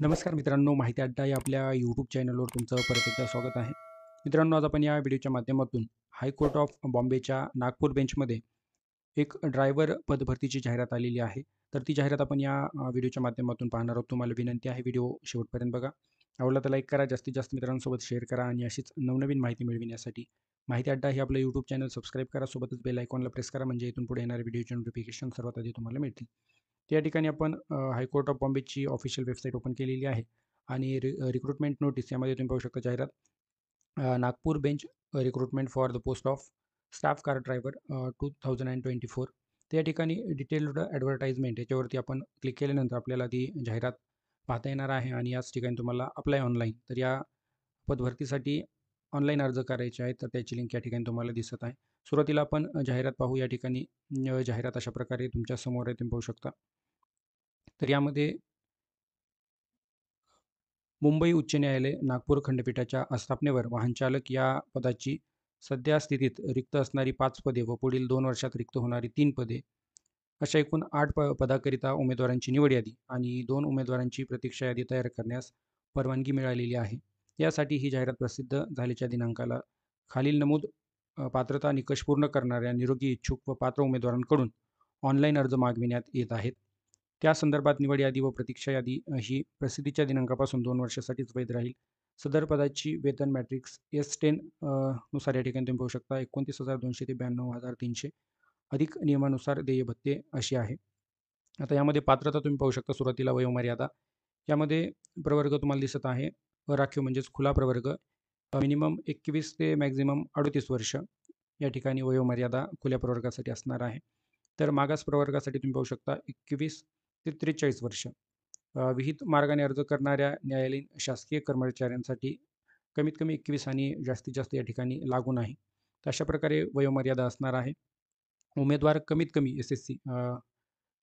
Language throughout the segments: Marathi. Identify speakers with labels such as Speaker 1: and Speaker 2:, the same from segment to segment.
Speaker 1: नमस्कार मित्रांनो, माहिती अड्डा या आपल्या यूट्यूब चॅनलवर तुमचं परत एकदा स्वागत आहे. मित्रांनो, आज आपण या व्हिडिओच्या माध्यमातून हायकोर्ट ऑफ बॉम्बेच्या नागपूर बेंचमध्ये एक ड्रायव्हर पदभरतीची जाहिरात आलेली आहे. तर ती जाहिरात आपण या व्हिडिओच्या माध्यमातून पाहणार आहोत. तुम्हाला विनंती आहे, व्हिडिओ शेवटपर्यंत बघा. आवडला तर लाईक करा, जास्तीत जास्त मित्रांसोबत शेअर करा आणि अशीच नवनवीन माहिती मिळविण्यासाठी माहिती अड्डा हे आपलं यूट्यूब चॅनल सबस्क्राईब करा. सोबतच बेल आयकॉनला प्रेस करा, म्हणजे इथून पुढे येणारे व्हिडिओचे नोटिफिकेशन सर्वात आधी तुम्हाला मिळतील. त्या ठिकाणी आपण हायकोर्ट ऑफ बॉम्बेची ऑफिशियल वेबसाईट ओपन केलेली आहे आणि रिक्रुटमेंट नोटीस यामध्ये तुम्ही पाहू शकता जाहिरात. Nagpur bench recruitment for the post of staff car driver 2024. त्या ठिकाणी डिटेल्ड ॲडव्हर्टाइजमेंट याच्यावरती आपण क्लिक केल्यानंतर आपल्याला ती जाहिरात पाहता येणार आहे आणि याच ठिकाणी तुम्हाला अप्लाय ऑनलाईन, तर या पदभरतीसाठी ऑनलाईन अर्ज करायचे आहे, तर त्याची लिंक या ठिकाणी तुम्हाला दिसत आहे. सुरुवातीला आपण जाहिरात पाहू. या ठिकाणी जाहिरात अशा प्रकारे तुमच्या समोर आहे, तुम्ही पाहू शकता. तर यामध्ये मुंबई उच्च न्यायालय नागपूर खंडपीठाच्या आस्थापनेवर वाहनचालक या पदाची सध्या स्थितीत रिक्त असणारी 5 पदे व पुढील 2 वर्षात रिक्त होणारी 3 पदे, अशा एकूण 8 पदाकरिता उमेदवारांची निवड यादी आणि 2 उमेदवारांची प्रतीक्षा यादी तयार करण्यास परवानगी मिळालेली आहे. यासाठी ही जाहिरात प्रसिद्ध झाल्याच्या दिनांकाला खालील नमूद पात्रता निकष पूर्ण करणाऱ्या निरोगी इच्छुक व पात्र उमेदवारांकडून ऑनलाईन अर्ज मागविण्यात येत आहेत. त्या संदर्भात निवड यादी व प्रतीक्षा यादी ही प्रसिद्धीच्या दिनांकापासून 2 वर्षासाठीच वैध राहील. सदर पदाची वेतन मॅट्रिक्स S10 नुसार या ठिकाणी तुम्ही पाहू शकता 29,200 ते 92,300 अधिक नियमानुसार देय भत्ते अशी आहे. आता यामध्ये पात्रता तुम्ही पाहू शकता. सुरुवातीला वयोमर्यादा यामध्ये प्रवर्ग तुम्हाला दिसत आहे. अराखीव म्हणजेच खुला प्रवर्ग मिनिमम 21 ते मॅक्झिमम 38 वर्ष या ठिकाणी वयोमर्यादा खुल्या प्रवर्गासाठी असणार आहे. तर मागास प्रवर्गासाठी तुम्ही पाहू शकता 21 ते 43 वर्ष. विहित मार्गाने अर्ज करणाऱ्या न्यायालयीन शासकीय कर्मचाऱ्यांसाठी कमीत कमी 21 आणि जास्तीत जास्त या ठिकाणी लागू नाही. तर अशा प्रकारे वयोमर्यादा असणार आहे. उमेदवार कमीत कमी SSC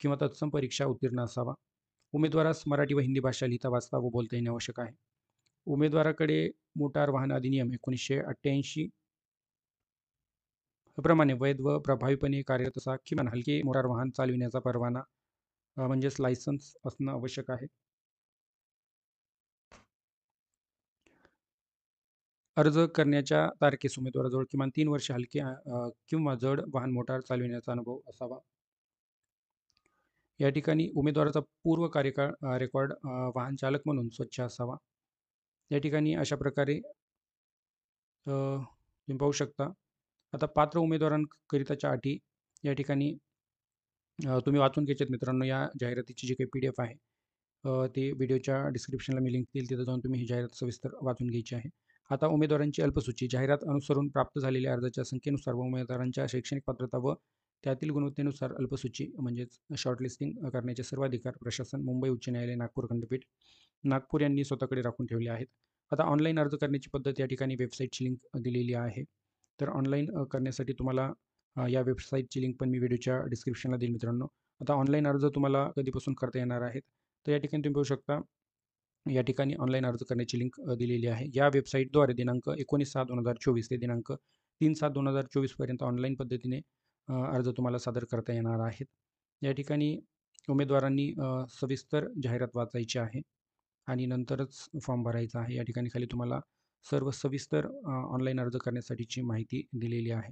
Speaker 1: किंवा तत्सम परीक्षा उत्तीर्ण असावा. उमेदवारास मराठी व हिंदी भाषा लिहिता वाचता व बोलता येणे आवश्यक आहे. उमेदवाराकडे मोटार वाहन अधिनियम 1988 प्रमाणे वैध व प्रभावीपणे कार्यरत असा किमान हलके मोटार वाहन चालविण्याचा परवाना म्हणजेच लायसन्स असणं आवश्यक आहे. अर्ज करण्याच्या तारखेस उमेदवाराजवळ किमान 3 वर्ष हलके किंवा जड वाहन मोटार चालविण्याचा अनुभव असावा. या ठिकाणी उमेदवाराचा पूर्व कार्यकाळ रेकॉर्ड वाहन चालक म्हणून स्वच्छ असावा. या ठिकाणी अशा प्रकारे तुम्ही पाहू शकता. आता पात्र उमेदवारांकरिताच्या अटी या ठिकाणी तुम्ही वाचून घ्यायच्यात मित्रांनो. या जाहिरातीची जी काही PDF आहे ते व्हिडिओच्या डिस्क्रिप्शनला मी लिंक देईल, तिथं जाऊन तुम्ही ही जाहिरात सविस्तर वाचून घ्यायची आहे. आता उमेदवारांची अल्पसूची जाहिरात अनुसरून प्राप्त झालेल्या अर्जाच्या संख्येनुसार व उमेदवारांच्या शैक्षणिक पात्रता व त्यातील गुणवत्तेनुसार अल्पसूची म्हणजेच शॉर्टलिस्टिंग करण्याचे सर्व अधिकार प्रशासन मुंबई उच्च न्यायालय नागपूर खंडपीठ नागपूर यांनी स्वतःकडे राखून ठेवले आहेत. आता ऑनलाईन अर्ज करण्याची पद्धत या ठिकाणी वेबसाईटची लिंक दिलेली आहे. तर ऑनलाईन करण्यासाठी तुम्हाला या वेबसाईटची लिंक पण मी व्हिडिओच्या डिस्क्रिप्शनला देईल मित्रांनो. आता ऑनलाईन अर्ज तुम्हाला कधीपासून करता येणार आहेत, तर या ठिकाणी तुम्ही पाहू शकता. या ठिकाणी ऑनलाईन अर्ज करण्याची लिंक दिलेली आहे. या वेबसाईटद्वारे दिनांक 19/7/2024 ते दिनांक 3/7/2024 पर्यंत ऑनलाईन पद्धतीने अर्ज तुम्हाला सादर करता येणार आहेत. या ठिकाणी उमेदवारांनी सविस्तर जाहिरात वाचायची आहे आणि नंतरच फॉर्म भरायचा आहे. या ठिकाणी खाली तुम्हाला सर्व सविस्तर ऑनलाईन अर्ज करण्यासाठीची माहिती दिलेली आहे.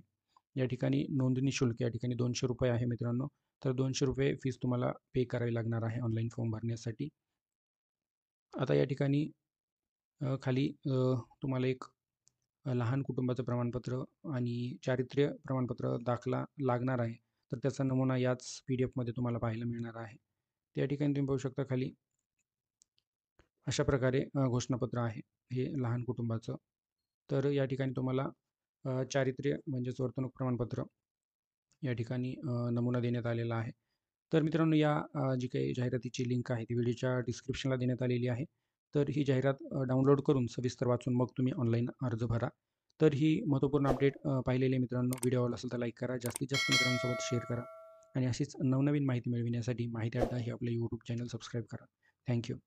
Speaker 1: या ठिकाणी नोंदणी शुल्क या ठिकाणी ₹200 आहे मित्रांनो. तर ₹200 फीस तुम्हाला पे करावी लागणार आहे ऑनलाईन फॉर्म भरण्यासाठी. आता या ठिकाणी खाली तुम्हाला एक लहान कुटुंबाचं प्रमाणपत्र आणि चारित्र्य प्रमाणपत्र दाखला लागणार आहे. तर त्याचा नमुना याच PDFमध्ये तुम्हाला पाहायला मिळणार आहे. त्या ठिकाणी तुम्ही पाहू शकता खाली अशा प्रकारे घोषणापत्र आहे हे लहान कुटुंबाचं. तर या ठिकाणी तुम्हाला चारित्र्य म्हणजेच वर्तणूक प्रमाणपत्र या ठिकाणी नमुना देण्यात आलेला आहे. तर मित्रांनो, या जी काही जाहिरातीची लिंक आहे ती व्हिडिओच्या डिस्क्रिप्शनला देण्यात आलेली आहे. तर ही जाहिरात डाउनलोड करून सविस्तर वाचून मग तुम्ही ऑनलाईन अर्ज भरा. तर ही महत्त्वपूर्ण अपडेट पाहिलेले मित्रांनो, व्हिडिओ आवडला असेल तर लाईक करा, जास्तीत जास्त मित्रांसोबत शेअर करा आणि अशीच नवनवीन माहिती मिळविण्यासाठी माहिती अड्डा हे आपलं यूट्यूब चॅनल सबस्क्राईब करा. थँक्यू.